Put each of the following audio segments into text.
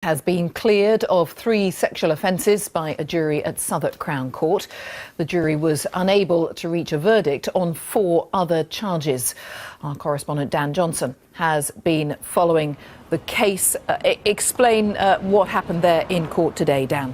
Has been cleared of 3 sexual offences by a jury at Southwark Crown Court. The jury was unable to reach a verdict on 4 other charges. Our correspondent Dan Johnson has been following the case. Explain what happened there in court today, Dan.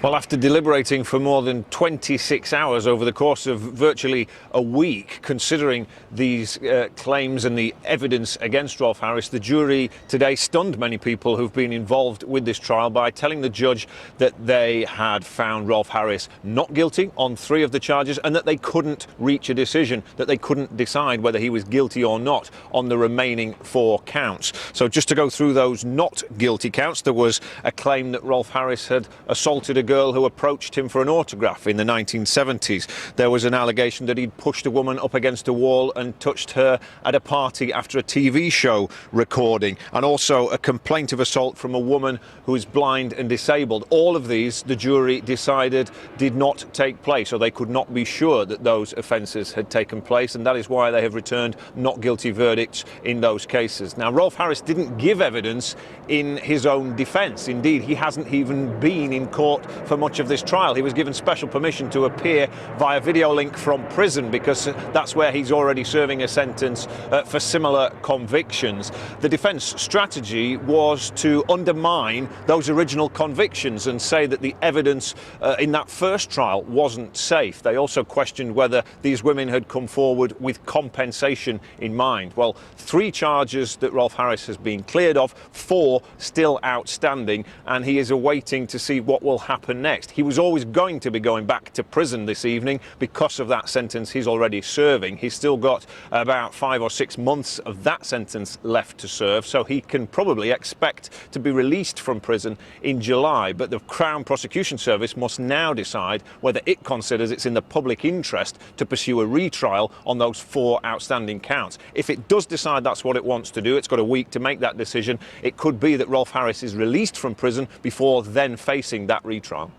Well, after deliberating for more than 26 hours over the course of virtually a week, considering these claims and the evidence against Rolf Harris, the jury today stunned many people who've been involved with this trial by telling the judge that they had found Rolf Harris not guilty on 3 of the charges and that they couldn't reach a decision, that they couldn't decide whether he was guilty or not on the remaining 4 counts. So just to go through those not guilty counts, there was a claim that Rolf Harris had assaulted a girl who approached him for an autograph in the 1970s. There was an allegation that he'd pushed a woman up against a wall and touched her at a party after a TV show recording, and also a complaint of assault from a woman who is blind and disabled. All of these, the jury decided, did not take place, or they could not be sure that those offences had taken place, and that is why they have returned not guilty verdicts in those cases. Now, Rolf Harris didn't give evidence in his own defence. Indeed, he hasn't even been in court for much of this trial. He was given special permission to appear via video link from prison because that's where he's already serving a sentence for similar convictions. The defence strategy was to undermine those original convictions and say that the evidence in that first trial wasn't safe. They also questioned whether these women had come forward with compensation in mind. Well, 3 charges that Rolf Harris has been cleared of, 4 still outstanding, and he is awaiting to see what will happen next. He was always going to be going back to prison this evening because of that sentence he's already serving. He's still got about 5 or 6 months of that sentence left to serve, so he can probably expect to be released from prison in July. But the Crown Prosecution Service must now decide whether it considers it's in the public interest to pursue a retrial on those 4 outstanding counts. If it does decide that's what it wants to do, it's got a week to make that decision. It could be that Rolf Harris is released from prison before then facing that retrial.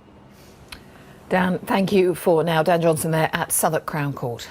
Dan, thank you for now. Dan Johnson there at Southwark Crown Court.